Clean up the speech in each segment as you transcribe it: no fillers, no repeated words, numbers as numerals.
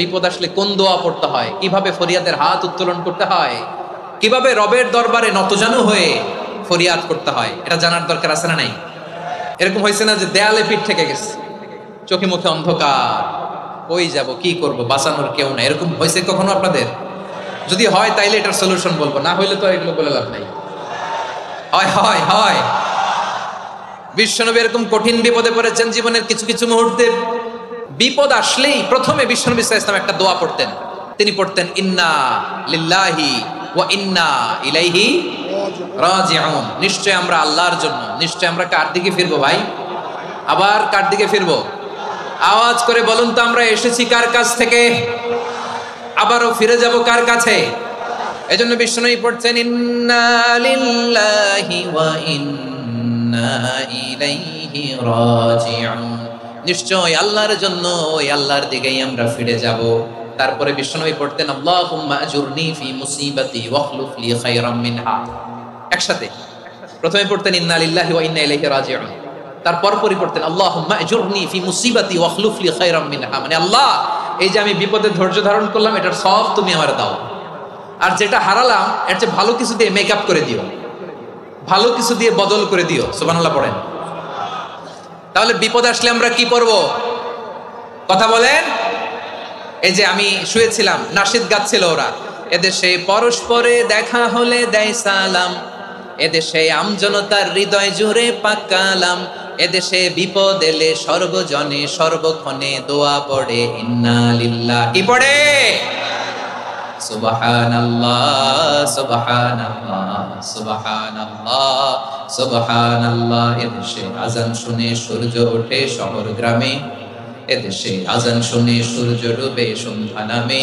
বিপদ আসলে কোন দোয়া পড়তে হয়, কিভাবে ফরিয়াদের হাত উত্তোলন করতে হয়, কিভাবে রবের দরবারে নতজানু হয়ে ফরিয়াদ করতে হয়, এটা জানার দরকার আছে না নাই? এরকম হয়েছে না যে দেয়ালে পিঠ থেকে গেছে, চোখে মুখে অন্ধকার, কই যাব, কি করব, বাঁচানোর কেউ না, এরকম হয়েছে কখনো আপনাদের? যদি হয় তাইলে এটার সলিউশন বলবো, না হইলে তো এগুলো বলে লাভ নাই। হয় হয় হয় বিশ্বনবী এরকম কঠিন বিপদে পড়েছেন জীবনের কিছু কিছু মুহূর্তে। বিপদ আসলেই প্রথমে বিশ্বনবী সাল্লাল্লাহু আলাইহি ওয়াসাল্লাম একটা দোয়া পড়তেন। তিনি পড়তেন ইন্না লিল্লাহি ওয়া ইন্না ইলাইহি রাজিউন। নিশ্চয় আমরা আল্লাহর জন্য, নিশ্চয় আমরা কার দিকে ফিরবো ভাই? আবার কার দিকে ফিরবো? আওয়াজ করে বলুন তো, আমরা এসেছি কার কাছ থেকে, আবারও ফিরে যাব কার কাছে? এজন্য বিশ্বনবী পড়ছেন ইন্না লিল্লাহি ওয়া ইন্না ইলাইহি রাজিউন। নিশ্চয় আল্লাহর জন্য, ওই আল্লাহর দিকেই আমরা ফিরে যাব। তারপরে বিশ্বনবী পড়তেন আল্লাহুম্মা আজুরনি ফি মুসিবাতি ওয়াখলুফ লি খায়রাম মিনহা। একসাথে প্রথমে পড়তেন ইন্না লিল্লাহি ওয়া ইন্না ইলাইহি রাজিউন, তারপর পরে পড়তেন আল্লাহুম্মা আজুরনি ফি মুসিবাতি ওয়াখলুফ লি খায়রাম মিনহা। মানে আল্লাহ, এই যে আমি বিপদে ধৈর্য ধারণ করলাম, এটার সব তুমি আমার দাও, আর যেটা হারালাম এর চেয়ে ভালো কিছু দিয়ে মেকআপ করে দিও, ভালো কিছু দিয়ে বদল করে দিও। সুবহানাল্লাহ পড়েন। তাহলে বিপদ আসলে আমরা কি করব? কথা বলেন। এই যে আমি শুয়েছিলাম, নাশিদ গাচ্ছিল ওরা, এদেশে পরস্পরে দেখা হলে দেয় সালাম, এদেশে আমজনতার হৃদয় জুড়ে পাকালাম, এদেশে বিপদ এলে সর্বজনে সর্বক্ষণে দোয়া পড়ে ইন্না লিল্লাহি। কি পড়ে? সুবহানাল্লাহ সুবহানাল্লাহ সুবহানাল্লাহ সুবহানাল্লাহ। এদেশে আজান শুনে সূর্য ওঠে শহর গ্রামে, এদেশে আজান শুনে সূর্য ডুবে সন্ধ্যা নামে,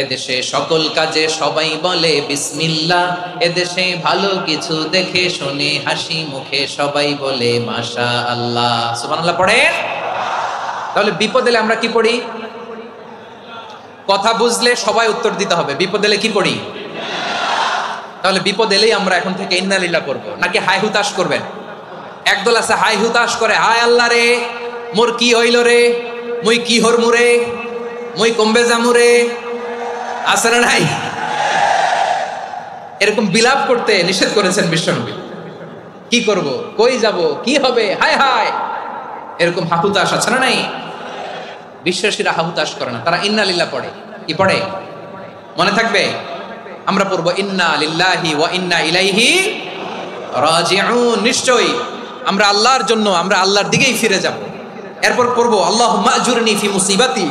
এদেশে সকল কাজে সবাই বলে বিসমিল্লাহ, এদেশে ভালো কিছু দেখে শুনে হাসি মুখে সবাই বলে মাশাআল্লাহ। সুবহানাল্লাহ পড়েন। তাহলে বিপদ এলে আমরা কি পড়ি? কথা বুঝলে সবাই উত্তর দিতে হবে, বিপদ এলে কি পড়ি? তাহলে বিপদ এলেই আমরা এখন থেকে ইন্না লিল্লাহ করবো, নাকি হাই হুতাশ করবেন? একদল আছে হাই হুতাশ করে, হায় আল্লাহ রে মোর কি হইল রে, মুই কি হরমু রে, মুই কমবে জামু রে, আছে না নাই? এরকম বিলাপ করতে নিষেধ করেছেন বিশ্বনবী। কি করব, কই যাব, কি হবে, হায় হায়, এরকম হাহুতাশ আছে না নাই? বিশ্বাসীরা হাহুতাশ করে না, তারা ইন্না লিল্লাহ পড়ে। কি পড়ে মনে থাকবে? আমরা পড়বো ইন্না লিল্লাহি ওয়া ইন্না ইলাইহি রাজিউন। নিশ্চয়ই আমরা আল্লাহর জন্য, আমরা আল্লাহর দিকেই ফিরে যাব। এরপর পড়বো আল্লাহুম্মা আজুরনি ফি মুসিবাতি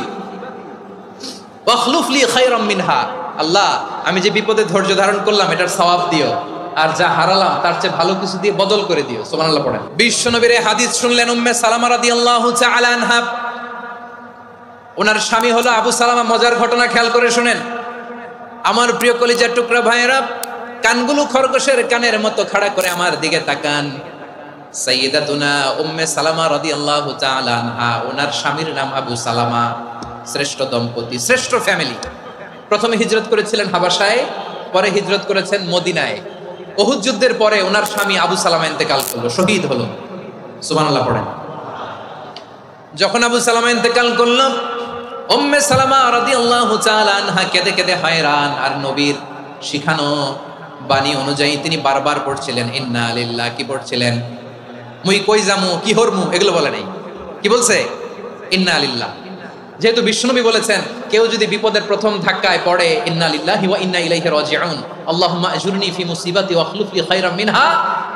ওয়াখলুফ লি খায়রাম মিনহা। আল্লাহ, আমি যে বিপদে ধৈর্য ধারণ করলাম এটার সওয়াব দিও, আর যা হারালাম তার চেয়ে ভালো কিছু দিয়ে বদল করে দিও। সুবহানাল্লাহ পড়েন। বিশ্বনবীর এই হাদিস শুনলেন উম্মে সালামা রাদিয়াল্লাহু তাআলা আনহা। ওনার স্বামী হলো আবু সালামা। মজার ঘটনা খেয়াল করে শুনেন আমার প্রিয় কলিজার টুকরা ভাইয়েরা। কানগুলো খরগোশের কানের মতো খাড়া করে আমার দিকে তাকান। সাইয়্যিদাতুনা উম্মে সালামা রাদিয়াল্লাহু তাআলা আনহা, ওনার স্বামীর নাম আবু সালামা। শ্রেষ্ঠ দম্পতি, শ্রেষ্ঠ ফ্যামিলি। প্রথমে হিজরত করেছিলেন হাবাসায়, পরে হিজরত করেছেন মদিনায়। উহুদ যুদ্ধের পরে ওনার স্বামী আবু সালামা ইন্তেকাল করলো, শহীদ হলো। সুবহানাল্লাহ পড়েন। যখন আবু সালামা ইন্তেকাল করলো, উম্মে সালামা রাদিয়াল্লাহু তাআলা আনহা কেঁদে কেঁদে হয়রান। আর নবীর শিখানো বাণী অনুযায়ী তিনি বারবার পড়ছিলেন ইন্না লিল্লাহ। কি পড়ছিলেন? মুই কই জামু, কি হরমু, এগুলো বলে নাই। কি বলছে? ইন্না লিল্লাহ। যেহেতু বিশ্বনবী বলেছেন কেউ যদি বিপদের প্রথম ধাক্কায় পড়ে ইন্না লিল্লাহি ওয়া ইন্না ইলাইহি রাজিউন, আল্লাহুম্মা আজুরনি ফি মুসিবাতি ওয়াখলুফ লি খায়রাম মিনহা,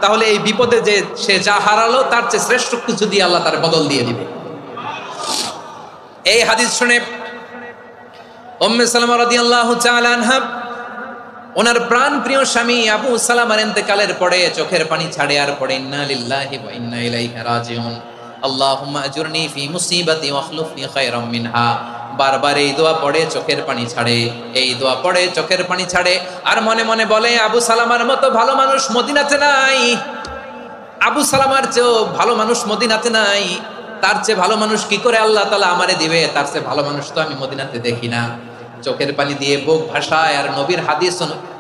তাহলে এই বিপদে যে সে যা হারালো তার চেয়ে শ্রেষ্ঠ কিছু দিয়ে আল্লাহ তার বদল দিয়ে দিবে। এই হাদিস শুনে উম্মে সালামা রাদিয়াল্লাহু তাআলা আনহা, ওনার প্রাণ প্রিয় স্বামী আবু সালামার ইন্তেকালের পরে চোখের পানি ছাড়ে আর পড়ে ইন্না লিল্লাহি ওয়া ইন্না ইলাইহি রাজিউন, আল্লাহুম্মা আজুরনি ফি মুসিবাতি ওয়াখলুফ লি খায়রাম মিনহা। বারবার এই দোয়া পড়ে চোখের পানি ছাড়ে, এই দোয়া পড়ে চোখের পানি ছাড়ে, আর মনে মনে বলে আবু সালামার মতো ভালো মানুষ মদিনাতে নাই, আবু সালামার চেয়েও ভালো মানুষ মদিনাতে নাই, তার চেয়ে ভালো মানুষ কি করে আল্লাহ তাআলা আমারে দিবে, তার চেয়ে ভালো মানুষ তো আমি মদিনাতে দেখি না। চোখের পানি দিয়ে বুক ভাসায় আর নবীর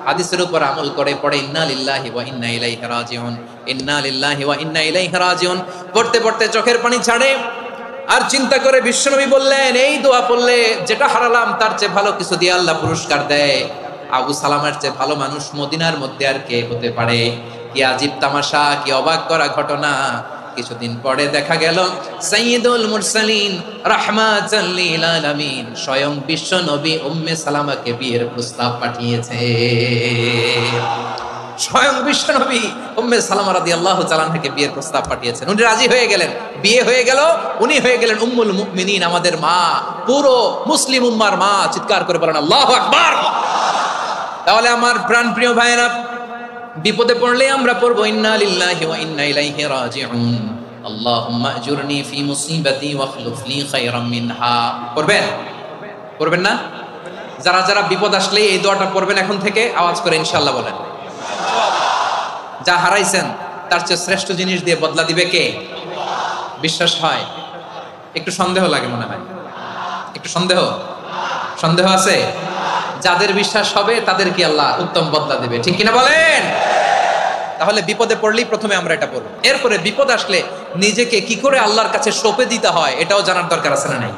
হাদিসের উপর আমল করে পড়ে ইন্না লিল্লাহি ওয়া ইন্না ইলাইহি রাজিউন, ইন্না লিল্লাহি ওয়া ইন্না ইলাইহি রাজিউন। পড়তে পড়তে চোখের পানি ছাড়ে আর চিন্তা করে বিশ্বনবী বললেন, এই দোয়া পড়লে যেটা হারালাম তার চেয়ে ভালো কিছু দিয়ে আল্লাহ পুরস্কার দেয়। আবু সালামার চেয়ে ভালো মানুষ মদিনার মধ্যে আর কে হতে পারে? কি আজীব তামাশা, কি অবাক করা ঘটনা। কিছুদিন পরে দেখা গেল সাইয়্যিদুল মুরসালিন রাহমাতাল লিল আলামিন স্বয়ং বিশ্ব নবী উম্মে সালামাকে বিয়ের প্রস্তাব পাঠিয়েছে। স্বয়ং বিশ্ব নবী উম্মে সালামা রাদিয়াল্লাহু তাআলা থেকে বিয়ের প্রস্তাব পাঠিয়েছেন। উনি রাজি হয়ে গেলেন, বিয়ে হয়ে গেল। উনি হয়ে গেলেন উম্মুল মুমিনিন, আমাদের মা, পুরো মুসলিম উম্মার মা। চিৎকার করে বলেন আল্লাহু আকবার। তাহলে আমার প্রাণপ্রিয় ভাইয়েরা, বিপদে পড়লে আমরা পড়বো ইন্না লিল্লাহি ওয়া ইন্না ইলাইহি রাজিউন, আল্লাহুম্মা আজুরনি ফি মুসিবাতি ওয়াখলুফ লি খায়রাম মিনহা। পড়বেন? পড়বেন না? যারা যারা বিপদ আসলে এই দোয়াটা পড়বেন এখন থেকে আওয়াজ করে ইনশাআল্লাহ বলেন। যা হারাইছেন তার চেয়ে শ্রেষ্ঠ জিনিস দিয়ে বদলা দিবে কে? বিশ্বাস হয়? একটু সন্দেহ লাগে মনে হয়, একটু সন্দেহ আছে? যাদের বিশ্বাস হবে তাদের কি আল্লাহ উত্তম বদলা দিবে, ঠিক কিনা বলেন? তাহলে বিপদে পড়লেই প্রথমে আমরা এটা পড়ব। এরপরে বিপদ আসলে নিজেকে কি করে আল্লাহর কাছে সঁপে দিতে হয় এটাও জানার দরকার আছে না নাই?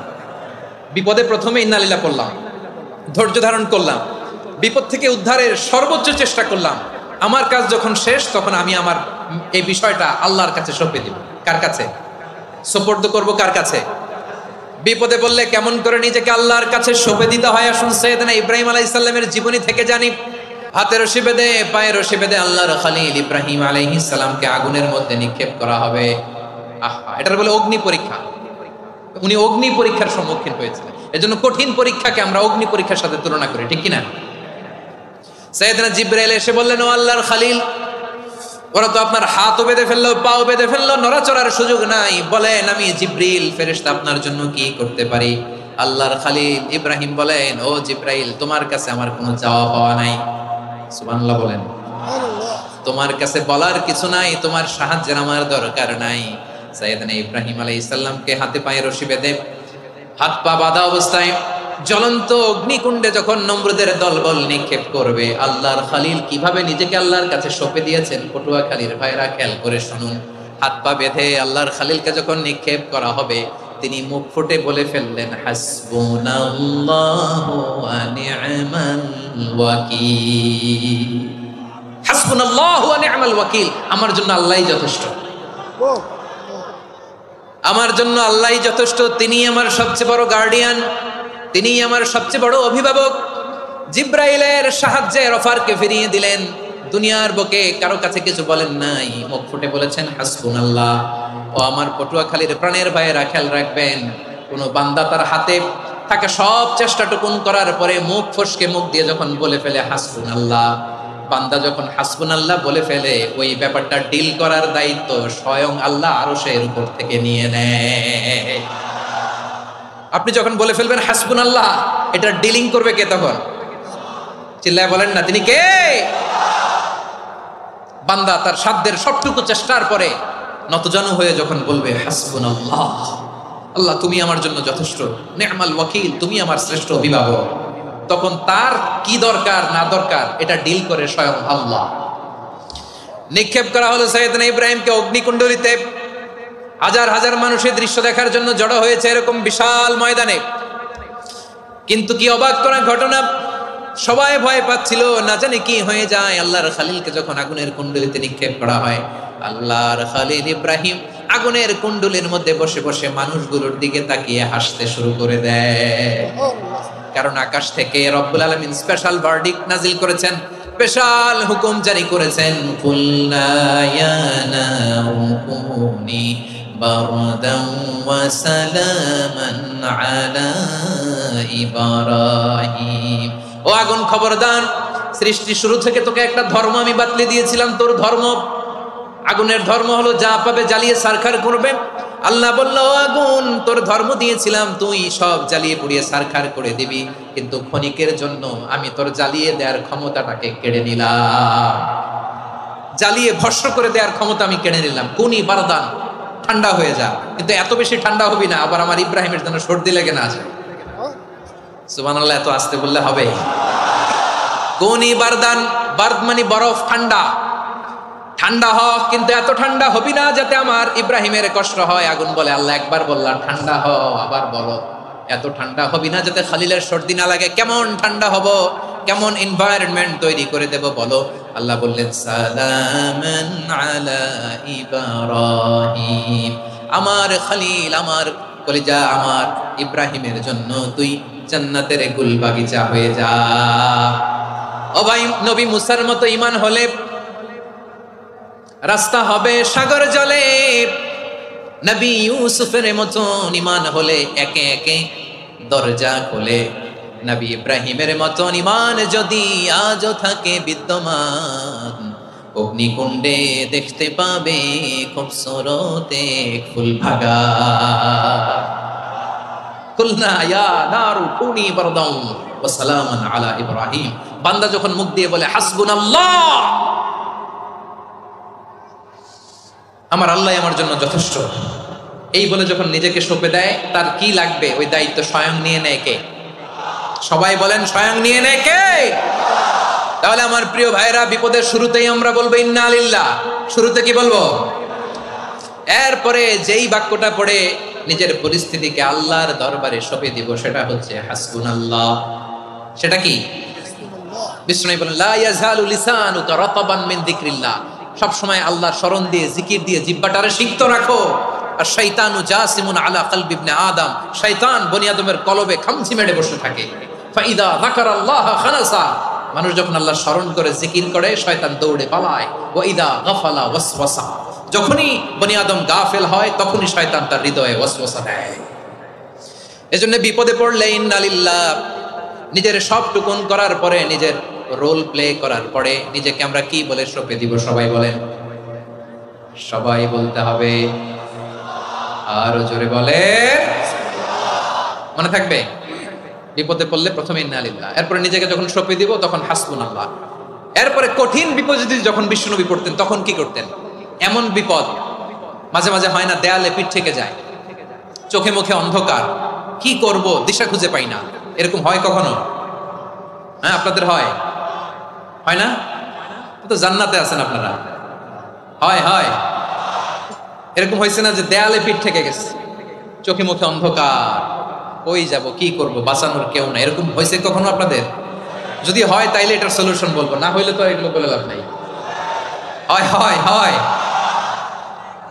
বিপদে প্রথমে ইন্নালিল্লাহ পড়লাম, ধৈর্য ধারণ করলাম, বিপদ থেকে উদ্ধারের সর্বোচ্চ চেষ্টা করলাম। আমার কাজ যখন শেষ তখন আমি আমার এই বিষয়টা আল্লাহর কাছে সঁপে দিব। কার কাছে সুপর্দ করব? কার কাছে? বিপদে বললে কেমন করে নিজেকে আল্লাহর কাছে সঁপে দিতে হয় আসুন সাইয়েদনা ইব্রাহিম আলাইহিস সালামের জীবনী থেকে জানি। হাতে রশি বেঁধে, পায়ে রশি বেঁধে আল্লাহর খলিল ইব্রাহিম আলাইহিস সালামকে আগুনের মধ্যে নিক্ষেপ করা হবে। আহা, এটার বলে অগ্নি পরীক্ষা। উনি অগ্নি পরীক্ষার সম্মুখীন হয়েছিলেন। এজন্য কঠিন পরীক্ষাকে আমরা অগ্নি পরীক্ষার সাথে তুলনা করি, ঠিক কিনা? সাইয়েদনা জিবরাইল এসে বললেন, ও আল্লাহর খলিল, ওরা তো আপনার হাতও বেঁধে ফেললো, পাও বেঁধে ফেললো, নড়াচড়ার সুযোগ নাই, বলেন আমি জিবরিল ফেরেশতা আপনার জন্য কি করতে পারি? আল্লাহর খলিল ইব্রাহিম বলেন, ও জিবরাইল, তোমার কাছে আমার কোনো চাওয়া পাওয়া নাই। সুবহানাল্লাহ বলেন। তোমার কাছে বলার কিছু নাই, তোমার সাহায্যের আমার দরকার নাই। সাইয়েদনা ইব্রাহিম আলাইহিস সালামকে হাতে পায়ে রশি বেঁধে, হাত পা বাঁধা অবস্থায় জ্বলন্ত অগ্নিকুণ্ডে যখন নমরুদের দলবল নিক্ষেপ করবে, আল্লাহর খলিল কিভাবে নিজেকে আল্লাহর কাছে সঁপে দিয়েছেন পটুয়াখালীর ভাইরা খেয়াল করে শুনুন। হাত পা বেঁধে আল্লাহর খলিলকে যখন নিক্ষেপ করা হবে, তিনি মুখ ফুটে বলে ফেললেন, হাসবুনাল্লাহু ওয়া নি'মাল ওয়াকিল। হাসবুনাল্লাহু ওয়া নি'মাল ওয়াকিল, আমার জন্য আল্লাহই যথেষ্ট, আমার জন্য আল্লাহই যথেষ্ট। তিনি আমার সবচেয়ে বড় গার্ডিয়ান, তিনি আমার সবচেয়ে বড় অভিভাবক। জিব্রাইলের সাহায্যে অফারকে ফিরিয়ে দিলেন। দুনিয়ার বুকে কারো কাছে কিছু বলেন নাই, মুখ ফুটে বলেছেন হাসবুনাল্লাহ। ও আমার পটুয়াখালীর প্রাণের ভাইয়েরা খেয়াল রাখবেন, কোন বান্দা তার হাতে থাকা সব চেষ্টাটুকুন করার পরে মুখ ফসকে মুখ দিয়ে যখন বলে ফেলে হাসবুনাল্লাহ, বান্দা যখন হাসবুনাল্লাহ বলে ফেলে, ওই ব্যাপারটা ডিল করার দায়িত্ব স্বয়ং আল্লাহ আরশের উপর থেকে নিয়ে নেয়। আপনি যখন বলে ফেলবেন হাসবুনাল্লাহ, এটা ডিলিং করবে কে তখন? চিল্লায় বলেন না, তিনি কে? বান্দা তার সাধ্যের সবটুকু চেষ্টার পরে নতজানু হয়ে যখন বলবে হাসবুনাল্লাহ, আল্লাহ তুমি আমার জন্য যথেষ্ট, নি'মাল ওয়াকিল, তুমি আমার শ্রেষ্ঠ অভিভাবক, তখন তার কি দরকার না দরকার এটা ডিল করে স্বয়ং আল্লাহ। নিক্ষেপ করা হলো সাইয়েদনা ইব্রাহিমকে অগ্নিকুণ্ডলিতে। হাজার হাজার মানুষের দৃশ্য দেখার জন্য জড়ো হয়েছে এরকম বিশাল ময়দানে। কিন্তু কি অবাক করা ঘটনা, সবাই ভয় পাচ্ছিল, না জানি কি হয়ে যায়। আল্লাহর খলিলকে যখন আগুনের কুণ্ডলিতে নিক্ষেপ করা হয়, আল্লাহর খলিল ইব্রাহিম আগুনের কুণ্ডলীর মধ্যে বসে বসে মানুষগুলোর দিকে তাকিয়ে হাসতে শুরু করে দেয়। কারণ আকাশ থেকে রব্বুল আলামিন স্পেশাল ভার্ডিক্ট নাজিল করেছেন, স্পেশাল হুকুম জারি করেছেন, কুল্লা ইয়া নারু কুনি বারদান ওয়া সালামান আলা ইব্রাহিম। ও আগুন খবরদার, সৃষ্টি শুরু থেকে তোকে একটা ধর্ম আমি বাতলে দিয়েছিলাম, তোর ধর্ম, আগুনের ধর্ম হলো যা পাবে জ্বালিয়ে সারখার করবে। আল্লাহ বলল, ও আগুন, তোর ধর্ম দিয়েছিলাম তুই সব জ্বালিয়ে পুড়িয়ে সারখার করে দিবি, কিন্তু ক্ষণিকের জন্য আমি তোর জ্বালিয়ে দেওয়ার ক্ষমতাটাকে কেড়ে নিলাম, জ্বালিয়ে ভস্ম করে দেওয়ার ক্ষমতা আমি কেড়ে নিলাম। কুনি বারদান, ঠান্ডা হয়ে যা, কিন্তু এত বেশি ঠান্ডা হবি না আবার আমার ইব্রাহিমের জন্য সর্দি লেগে না যায়। সুবহানাল্লাহ, এত আসতে বললে হবে? কুনি বারদান, বারদ মানে বরফ, ঠান্ডা, ঠান্ডা হ, কিন্তু এত ঠান্ডা হবি না যাতে আমার ইব্রাহিমের কষ্ট হয়। আগুন বলে, আল্লাহ একবার বললাম ঠান্ডা হ, আবার বলো এত ঠান্ডা হবি না যাতে খালিলের সর্দি না লাগে। কেমন ঠান্ডা হব, কেমন এনভায়রনমেন্ট তৈরি করে দেব বলো। আল্লাহ বললেন সালামান আলা ইব্রাহিম, আমার খলিল, আমার কলিজা, আমার ইব্রাহিমের জন্য তুই জান্নাতের গুল বাগিচা হয়ে যা। ও ভাই, নবী মুসার মতো ঈমান হলে রাস্তা হবে সাগর জলে, নবী ইউসুফের মতন ঈমান হলে একে একে দরজা খোলে। নবী ইব্রাহিমের মতন ঈমান যদি আজও থাকে বিদ্যমান, অগ্নিকুণ্ডে দেখতে পাবে খুবসুরতে ফুল ভাগা। কুলনা ইয়া নারু কুনি বারদান ওয়া সালামান আলা ইব্রাহিম। বান্দা যখন মুখ দিয়ে বলে হাসবুনাল্লাহ, আমার আল্লাহ আমার জন্য যথেষ্ট, এই বলে যখন নিজেকে সঁপে দেয়, তার কি লাগবে ওই দায়িত্ব স্বয়ং নিয়ে নেয় কে? সবাই বলেন, স্বয়ং নিয়ে নেয় কে? তাহলে আমার প্রিয় ভাইরা, বিপদের শুরুতেই আমরা বলবো ইন্না লিল্লাহ। শুরুতে কি বলবো? এরপরে যেই বাক্যটা পড়ে নিজের পরিস্থিতিকে আল্লাহর দরবারে সঁপে দিব, সেটা হচ্ছে হাসবুনাল্লাহ। সেটা কি? বিষ্ণু বলেন লা ইয়াজালু লিসানুকা রাতাবান মিন যিকরিল্লাহ। সব সময় আল্লাহর স্মরণ দিয়ে, জিকির দিয়ে জিহ্বাটারে সিক্ত রাখো। আর শয়তানু জাসিমুন আলা কলবি ইবনে আদম, শয়তান বনি আদমের কলবে খামচি মেরে বসে থাকে। ফাইদা যাকারাল্লাহ খানাসা, মানুষ যখন আল্লাহর স্মরণ করে জিকির করে, শয়তান দৌড়ে পালায়। ওয়া ইদা গাফালা ওয়াসওয়াসা, যখনই বনি আদম গাফেল হয় তখনই শয়তান তার হৃদয়ে ওয়াসওয়াসা দেয়। এজন্য বিপদে পড়লে ইন্না লিল্লাহ, নিজের সবটুকুন করার পরে, নিজের রোল প্লে করার পরে নিজেকে আমরা কি বলে সঁপে দিব? সবাই বলেন, সবাই বলতে হবে। আরো জোরে বলে, মনে থাকবে? বিপদে পড়লে প্রথমে ইন্না লিল্লাহ, এরপরে নিজেকে যখন সঁপে দিব তখন হাসবুনাল্লাহ। এরপরে কঠিন বিপদ যদি যখন বিশ্বনবী পড়তেন তখন কি করতেন? এমন বিপদ মাঝে মাঝে হয় না, দেয়ালে পিঠ থেকে যায়, চোখে মুখে অন্ধকার, কি করব দিশা খুঁজে পাই না, এরকম হয় কখনো? হ্যাঁ, আপনাদের হয়? হয় না? তো জান্নাতে আছেন আপনারা। হয় হয়, এরকম হয়েছে না যে দেয়ালে পিঠ থেকে গেছে, চোখে মুখে অন্ধকার, কই যাব, কি করব, বাঁচানোর কেউ না, এরকম হয়েছে কখনো আপনাদের? যদি হয় তাইলে এটার সলিউশন বলবো, না হইলে তো এগুলো বলে লাভ নাই। হয় হয় হয়।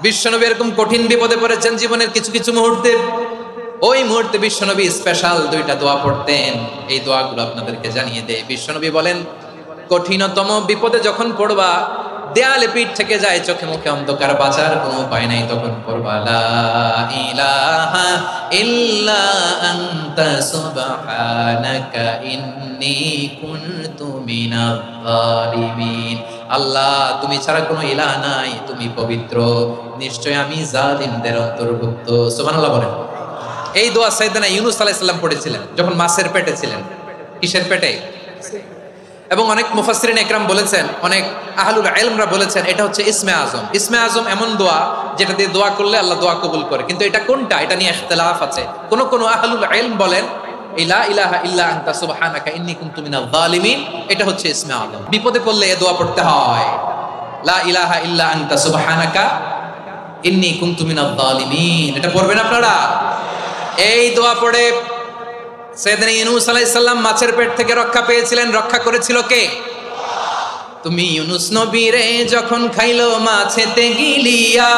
বিশ্বনবী এরকম কঠিন বিপদে পড়েছেন জীবনের কিছু কিছু মুহূর্তে। ওই মুহূর্তে বিশ্বনবী স্পেশাল দুইটা দোয়া পড়তেন। এই দোয়াগুলো আপনাদেরকে জানিয়ে দেয়। বিশ্বনবী বলেন, কঠিনতম বিপদে যখন পড়বা, দেয়ালে পিঠ থেকে যায়, চোখে মুখে অন্ধকার, বাঁচার কোনো উপায় নাই, তখন পড়বা লা ইলাহা ইল্লা আনতা সুবহানাকা ইন্নী কুনতু মিনাজ জালিমিন। আল্লাহ, তুমি ছাড়া কোনো ইলাহ নাই, তুমি পবিত্র, নিশ্চয় আমি জালিমদের অন্তর্ভুক্ত। সুবহানাল্লাহ বলেন। এই দোয়া সাইয়েদনা ইউনূস আলাইহিস সালাম পড়েছিলেন যখন মাছের পেটে ছিলেন। কিসের পেটে? এবং অনেক মুফাসসিরিন ইকরাম বলেছেন, অনেক আহলুল ইলমরা বলেছেন, এটা হচ্ছে ইসমে আজম। ইসমে আজম এমন দোয়া যেটা দিয়ে দোয়া করলে আল্লাহ দোয়া কবুল করে, কিন্তু এটা কোনটা, এটা নিয়ে ইখতিলাফ আছে। কোন আহলুল ইলম বলেন লা ইলাহা ইল্লা আনতা সুবহানাকা ইন্নী কুনতু মিনাজ জালিমিন, এটা হচ্ছে ইসমে আজম। বিপদে পড়লে এই দোয়া পড়তে হয়, লা ইলাহা ইল্লা আনতা সুবহানাকা ইন্নী কুনতু মিনাজ জালিমিন। এটা পড়বেন আপনারা। এই দোয়া পড়ে সাইয়েদনা ইউনূস আলাইহিস সালাম মাছের পেট থেকে রক্ষা পেয়েছিলেন। রক্ষা করেছিল কে? তুমি ইউনূস নবীরে যখন খাইলো মাছেতে গিলিয়া,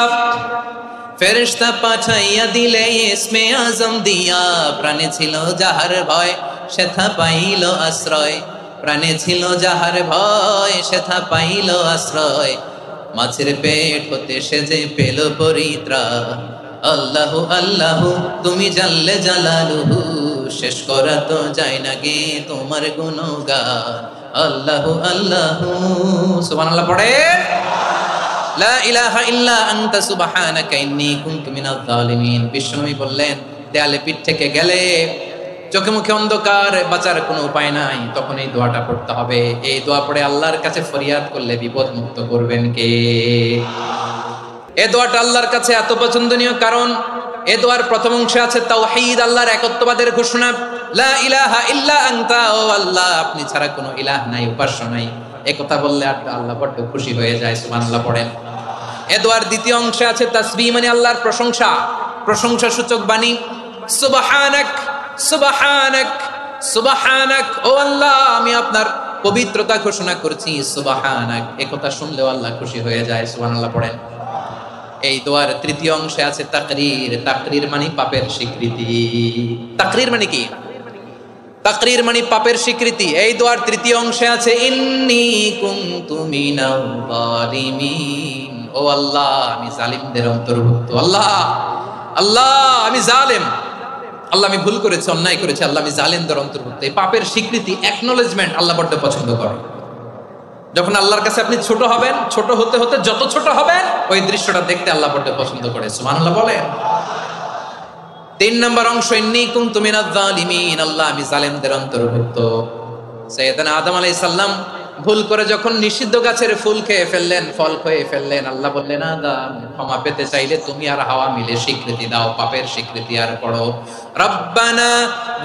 ফেরেশতা পাঠাইয়া দিলে ইসমে আজম দিয়া। প্রাণে ছিল যাহার ভয়, সেথা পাইল আশ্রয়। প্রাণে ছিল যাহার ভয়, সেথা পাইল আশ্রয়। মাছের পেট হতে সে যে পেল পরিত্রাণ। আল্লাহু আল্লাহু তুমি জাল্লে জালালুহু, শেষ করা তো যায় না গে তোমার গুণগান। আল্লাহু আল্লাহু, সুবহানাল্লাহ পড়ে। লা ইলাহা ইল্লা আনতা সুবহানাকা ইন্নী কুনতু মিনাজ জালিমিন। বিশ্বনবী বললেন, দেয়ালে পিঠ থেকে গেলে, চোখে মুখে অন্ধকার, বাঁচার কোনো উপায় নাই, তখন এই দোয়াটা পড়তে হবে। এই দোয়া পড়ে আল্লাহর কাছে ফরিয়াদ করলে বিপদ মুক্ত করবেন কে? এই দোয়াটা আল্লাহর কাছে এত পছন্দনীয় কারণ এই দোয়ার প্রথম অংশে আছে তাওহীদ, আল্লাহর একত্ববাদের ঘোষণা। লা ইলাহা ইল্লা আনতা, ও আল্লাহ আপনি ছাড়া কোনো ইলাহ নাই, উপাস্য নাই। এই কথা বললে আল্লাহ বড্ড খুশি হয়ে যায়। সুবহানাল্লাহ পড়েন। এ দোয়ার দ্বিতীয় অংশে আছে তাসবিহ, মানে আল্লাহর প্রশংসা, প্রশংসা সূচক বাণী। সুবহানাক সুবহানাক সুবহানাক, ও আল্লাহ আমি আপনার পবিত্রতা ঘোষণা করছি, সুবহানাক। এই কথা শুনলেও আল্লাহ খুশি হয়ে যায়। সুবহানাল্লাহ পড়েন। এই দোয়ার তৃতীয় অংশে আছে তাকরীর। তাকরীর মানে পাপের স্বীকৃতি। তাকরীর মানে কি? তাকরীর মানে পাপের স্বীকৃতি। এই দোয়ার তৃতীয় অংশে আছে ইন্নী কুনতু মিনাল যালিমিন, ও আল্লাহ আমি জালিমদের অন্তর্ভুক্ত। আল্লাহ আল্লাহ আমি জালেম, আল্লাহ আমি ভুল করেছি, অন্যায় করেছি, আল্লাহ আমি জালিমদের অন্তর্ভুক্ত। এই পাপের স্বীকৃতি, অ্যাকনলেজমেন্ট আল্লাহ বড্ড পছন্দ করে। যখন আল্লাহর কাছে আপনি ছোট হবেন, ছোট হতে হতে যত ছোট হবেন ওই দৃশ্যটা দেখতে আল্লাহ বড্ড পছন্দ করে। সুবহানাল্লাহ বলেন। 3 নম্বর অংশ ইন্নী কুনতু মিনাজ জালিমিন, আল্লাহ আমি জালেমদের অন্তর্ভুক্ত। সাইয়েদনা আদম আলাইহিস সালাম ভুল করে যখন নিষিদ্ধ গাছের ফুল খেয়ে ফেললেন, ফল খেয়ে ফেললেন, আল্লাহ বললেন আদম ক্ষমা পেতে চাইলে তুমি আর হাওয়া মিলে স্বীকৃতি দাও, পাপের স্বীকৃতি আর পড়ো। রব্বানা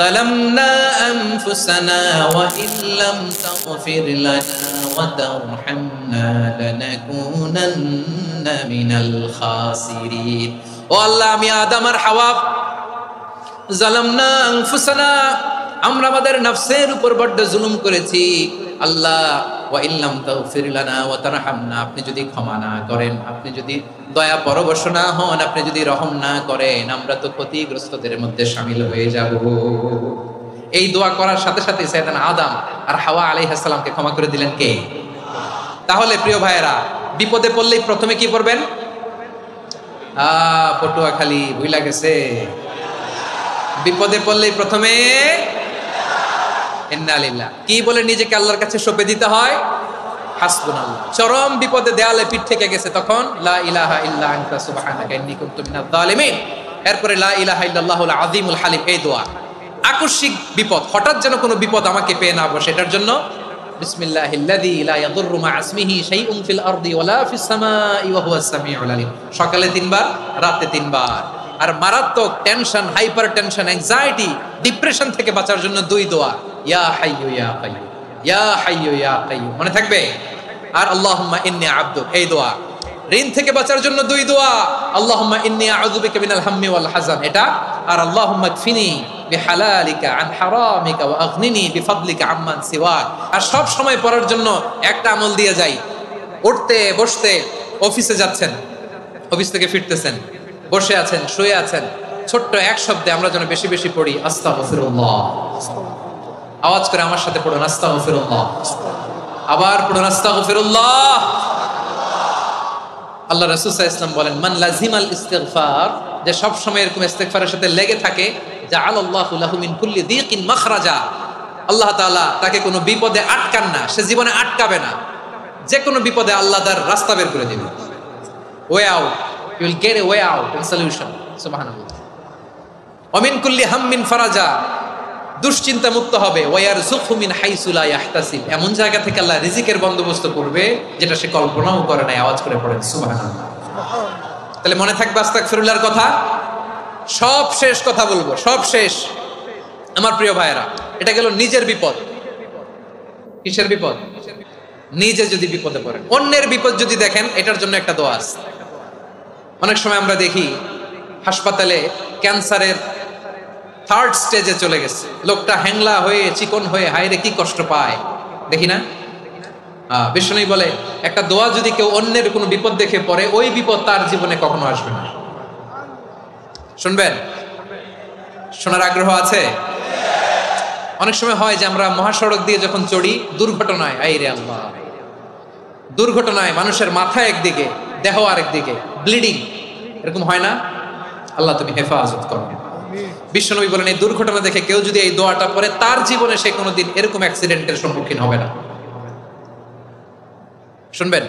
যালামনা আনফুসানা ওয়া ইল্লাম তাগফির লানা ওয়া তারহামনা লানাকুনান্না মিনাল খাসিরিন। ও আল্লাহ আমি আদম আর হাওয়া যালামনা আনফুসানা, আমরা আমাদের নফসের উপর বড্ড জুলুম করেছি। আল্লাহ ওয়া ইল্লাম তাগফির লানা ওয়া তারহামনা, আপনি যদি ক্ষমা না করেন, আপনি যদি দয়া পরবশ না হন, আপনি যদি রহম না করেন, আমরা তো ক্ষতিগ্রস্তদের মধ্যে শামিল হয়ে যাব। এই দোয়া করার সাথে সাথে সাইয়েদনা আদম আর হাওয়া আলাইহিস সালামকে ক্ষমা করে দিলেন কে? তাহলে প্রিয় ভাইয়েরা, বিপদে পড়লেই প্রথমে কি পড়বেন? পটুয়াখালী ভুইলা গেছে। বিপদে পড়লেই প্রথমে ইন্না লিল্লাহ কি বলে নিজেকে আল্লাহর কাছে সঁপে দিতে হয়? হাসবুনাল্লাহ। চরম বিপদে দেয়ালে পিঠ থেকে গেছে, তখন লা ইলাহা ইল্লা আনতা সুবহানাকা ইন্নী কুনতু মিনাজ জালিমিন। এরপরে লা ইলাহা ইল্লাল্লাহুল আযীমুল হালিম। এই দোয়া আকস্মিক বিপদ, হঠাৎ যেন কোনো বিপদ আমাকে পেয়ে না বসে, এটার জন্য বিসমিল্লাহিল্লাযী লা ইয়াদুররু মা ইসমিহি শাইউন ফিল আরদি ওয়ালা ফিস সামাই ওয়া হুয়াস সামিউল আলীম। সকালে 3 বার, রাতে 3 বার। আর মারাত্মক tension, hyper tension, anxiety, depression থেকে বাঁচার জন্য 2 দোয়া, ইয়া হাইয়্যু ইয়া কাইয়্যুম, ইয়া হাইয়্যু ইয়া কাইয়্যুম, মনে থাকবে? আর আল্লাহুম্মা ইন্নী আবদুক, এই দোয়া। ঋণ থেকে বাঁচার জন্য 2 দোয়া, আল্লাহুম্মা ইন্নী আউযু বিকা মিনাল হাম্মি ওয়াল হাযান, এটা। আর আল্লাহুম্মা কফিনি বিহালালিকা আন হারামিকা ওয়া আগনিনি বিফাদলিকা আম্মান সিওয়াক। আর সব সময় পড়ার জন্য একটা আমল দিয়ে যাই, উঠতে বসতে, অফিসে যাচ্ছেন, অফিস থেকে ফিরতেছেন, বসে আছেন, শুয়ে আছেন, ছোট্ট এক শব্দে আমরা যেন বেশি বেশি পড়ি আস্তাগফিরুল্লাহ। আওয়াজ করে আমার সাথে পড়ুন আস্তাগফিরুল্লাহ। আবার পড়ুন আস্তাগফিরুল্লাহ। আল্লাহ রাসূল সাল্লাল্লাহু আলাইহি ওয়াসাল্লাম বলেন, মান লাজিমাল ইস্তিগফার, যে সব সময় এরকম ইস্তিগফারের সাথে লেগে থাকে, জাআলাল্লাহু লাহু মিন কুল্লি দীকিন মাখরাজা, আল্লাহ তাআলা তাকে কোনো বিপদে আটকান না, সে জীবনে আটকাবে না। যে কোনো বিপদে আল্লাহ তার রাস্তা বের করে দিবেন, way out, you will get a way out and solution. সুবহানাল্লাহ। ওয়া মিন কুল্লি হাম্মিন ফারাজা, দুশ্চিন্তা মুক্ত হবে। ওয়া ইয়ারযুকহু মিন হাইসু লা ইয়াহতাসিব, এমন জায়গা থেকে আল্লাহ রিজিকের বন্দোবস্ত করবে যেটা সে কল্পনাও করে নাই। আওয়াজ করে পড়েন সুবহানাল্লাহ। তাহলে মনে থাকবে আস্তাগফিরুল্লাহর কথা। সব শেষ কথা বলবো, সব শেষ আমার প্রিয় ভাইয়েরা। এটা গেল নিজের বিপদ। কিসের বিপদ? নিজে যদি বিপদে পড়েন। অন্যের বিপদ যদি দেখেন, এটার জন্য একটা দোয়া আছে। অনেক সময় আমরা দেখি হাসপাতালে ক্যান্সারের 3rd স্টেজে চলে গেছে, লোকটা হ্যাংলা হয়ে, চিকন হয়ে, হায়রে কি কষ্ট পায়, দেখি না? বিষ্ণু বলে একটা দোয়া যদি কেউ অন্যের কোনো বিপদ দেখে পড়ে, ওই বিপদ তার জীবনে কখনো আসবে না। শুনবেন? শোনার আগ্রহ আছে? অনেক সময় হয় যে আমরা মহাসড়ক দিয়ে যখন চড়ি, দুর্ঘটনায়, আইরে আল্লাহ, দুর্ঘটনায় মানুষের মাথা একদিকে, দেহ আরেকদিকে, ব্লিডিং, এরকম হয় না? আল্লাহ তুমি হেফাজত করো। বিশ্বনবী বলেন, এই দুর্ঘটনা দেখে কেউ যদি এই দোয়াটা পড়ে, তার জীবনে সে কোনোদিন এরকম অ্যাক্সিডেন্টের সম্মুখীন হবে না। শুনবেন?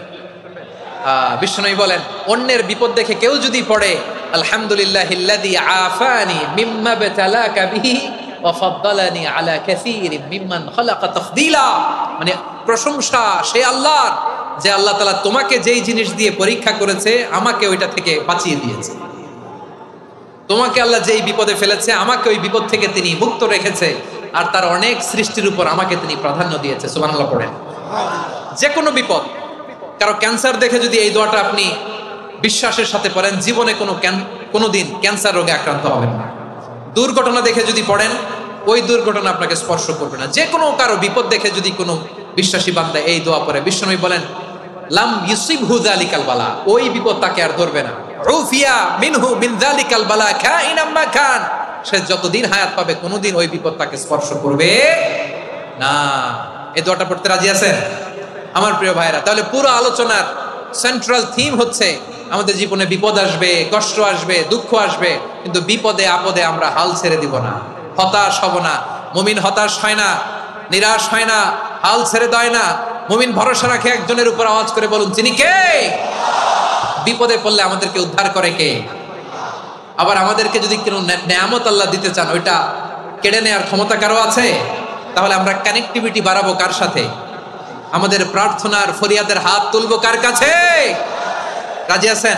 বিশ্বনবী বলেন, অন্যের বিপদ দেখে কেউ যদি পড়ে, আলহামদুলিল্লাহিল্লাযী আফানি মিম্মা বাতালাকা বিহি ওয়া ফাদ্দালানি আলা কাসীরিন মিম্মান খালাকা তাফদীলা, মানে প্রশংসা সেই আল্লাহর, যে আল্লাহ তাআলা তোমাকে যেই জিনিস দিয়ে পরীক্ষা করেছে, আমাকে ওইটা থেকে বাঁচিয়ে দিয়েছে। তোমাকে আল্লাহ যেই বিপদে ফেলেছে, আমাকে ওই বিপদ থেকে তিনি মুক্ত রেখেছে, আর তার অনেক সৃষ্টির উপর আমাকে তিনি প্রাধান্য দিয়েছে। সুবহানাল্লাহ পড়েন। যে কোনো বিপদ, কারো ক্যান্সার দেখে যদি এই দোয়াটা আপনি বিশ্বাসের সাথে পড়েন, জীবনে কোনোদিন ক্যান্সার রোগে আক্রান্ত হবেন না। দুর্ঘটনা দেখে যদি পড়েন, ওই দুর্ঘটনা আপনাকে স্পর্শ করবে না। যে কোনো কারো বিপদ দেখে যদি কোনো বিশ্বাসী বান্দা এই দোয়া পড়ে, বিশ্বনবী বলেন লাম ইউসিবহু যালিকাল বালা, ওই বিপদ তাকে আর ধরবে না। উফিয়া মিনহু মিন যালিকাল বালা কাইনাম মা কান, সে যতদিন হায়াত পাবে কোনোদিন ওই বিপদ তাকে স্পর্শ করবে না। এই দোয়াটা পড়তে রাজি আছেন আমার প্রিয় ভাইরা? তাহলে পুরো আলোচনার সেন্ট্রাল থিম হচ্ছে আমাদের জীবনে বিপদ আসবে, কষ্ট আসবে, দুঃখ আসবে, কিন্তু বিপদে আপদে আমরা হাল ছেড়ে দিব না, হতাশ হব না। মুমিন হতাশ হয় না, নিরাশ হয় না, হাল ছেড়ে দেয় না। মুমিন ভরসা রাখে একজনের উপর। আওয়াজ করে বলুন, তিনি কে? বিপদে পড়লে আমাদেরকে উদ্ধার করে কে? আবার আমাদেরকে যদি কোনো নেয়ামত আল্লাহ দিতে চান, ওইটা কেড়ে নেওয়ার ক্ষমতা কারো আছে? তাহলে আমরা কানেক্টিভিটি বাড়াবো কার সাথে? আমাদের প্রার্থনার ফরিয়াদের হাত তুলবো কার কাছে? রাজি আছেন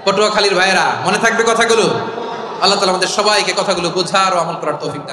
পটুয়াখালীর ভাইয়েরা? মনে থাকবে কথাগুলো। আল্লাহ তাআলা আমাদের সবাইকে কথাগুলো বোঝার ও আমল করার তৌফিক দান।